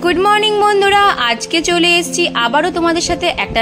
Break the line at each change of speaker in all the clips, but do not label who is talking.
Good morning বন্ধুরা, আজকে চলে এসেছি আবারও তোমাদের সাথে একটা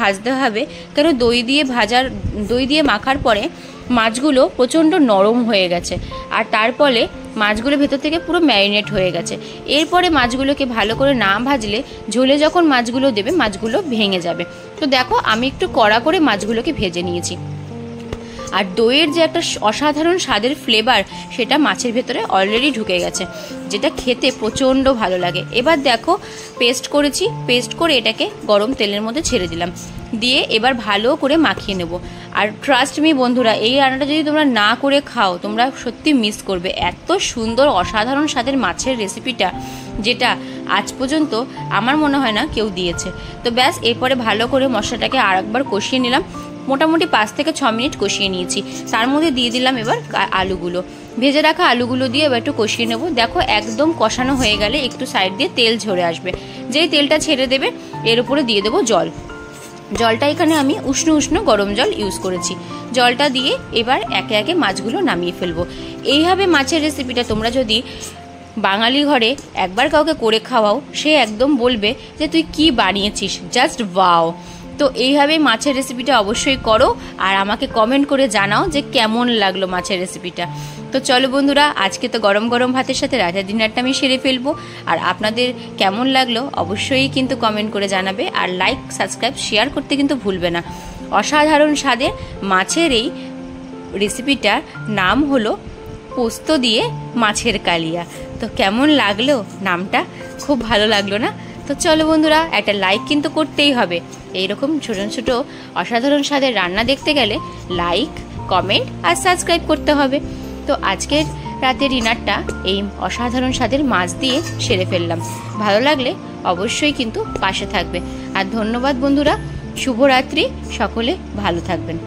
ভাজতে হবে, কেন দই দিয়ে মাখার পরে মাছগুলো প্রচণ্ড নরম হয়ে গেছে, আর তার ফলে মাছগুলো ভেতর থেকে পুরো ম্যারিনেট হয়ে গেছে। এরপরে মাছগুলোকে ভালো করে না ভাজলে ঝোলে যখন মাছগুলো দেবে মাছগুলো ভেঙে যাবে। তো দেখো আমি একটু কড়া করে মাছগুলোকে ভেজে নিয়েছি, আর দইয়ের যে একটা অসাধারণ স্বাদের ফ্লেভার সেটা মাছের ভেতরে অলরেডি ঢুকে গেছে, যেটা খেতে প্রচণ্ড ভালো লাগে। এবার দেখো পেস্ট করেছি, পেস্ট করে এটাকে গরম তেলের মধ্যে ছেড়ে দিলাম, দিয়ে এবার ভালো করে মাখিয়ে নেব। আর ট্রাস্ট মি বন্ধুরা, এই রান্নাটা যদি তোমরা না করে খাও তোমরা সত্যি মিস করবে। এত সুন্দর অসাধারণ স্বাদের মাছের রেসিপিটা, যেটা আজ পর্যন্ত আমার মনে হয় না কেউ দিয়েছে। তো ব্যাস, এরপরে ভালো করে মশলাটাকে আরেকবার কষিয়ে নিলাম, মোটামুটি 5 থেকে 6 মিনিট কষিয়ে নিয়েছি। তার মধ্যে দিয়ে দিলাম এবার আলুগুলো, ভেজে রাখা আলুগুলো দিয়ে এবার একটু কষিয়ে নেব। দেখো একদম কষানো হয়ে গেলে একটু সাইড দিয়ে তেল ঝরে আসবে, যেই তেলটা ছেড়ে দেবে এর উপরে দিয়ে দেবো জল। জলটা এখানে আমি উষ্ণ গরম জল ইউজ করেছি। জলটা দিয়ে এবার একে একে মাছগুলো নামিয়ে ফেলবো। এইভাবে মাছের রেসিপিটা তোমরা যদি বাঙালি ঘরে একবার কাউকে করে খাওয়াও, সে একদম বলবে যে তুই কি বানিয়েছিস, জাস্ট ওয়াও। তো এইভাবে মাছের রেসিপিটা অবশ্যই করো, আর আমাকে কমেন্ট করে জানাও যে কেমন লাগলো মাছের রেসিপিটা। তো চলো বন্ধুরা, আজকে তো গরম গরম ভাতের সাথে রাতের ডিনারটা আমি সেরে ফেলবো। আর আপনাদের কেমন লাগলো অবশ্যই কিন্তু কমেন্ট করে জানাবে, আর লাইক সাবস্ক্রাইব শেয়ার করতে কিন্তু ভুলবে না। অসাধারণ স্বাদের মাছের এই রেসিপিটার নাম হলো পোস্ত দিয়ে মাছের কালিয়া। তো কেমন লাগলো নামটা, খুব ভালো লাগলো না? তো চলো বন্ধুরা, একটা লাইক কিন্তু করতেই হবে। এইরকম ছোট ছোট অসাধারণ স্বাদের রান্না দেখতে গেলে লাইক, কমেন্ট আর সাবস্ক্রাইব করতে হবে। তো আজকের রাতের ডিনারটা এই অসাধারণ স্বাদের মাছ দিয়ে সেরে ফেললাম। ভালো লাগলে অবশ্যই কিন্তু পাশে থাকবে। আর ধন্যবাদ বন্ধুরা, শুভরাত্রি, সকলে ভালো থাকবেন।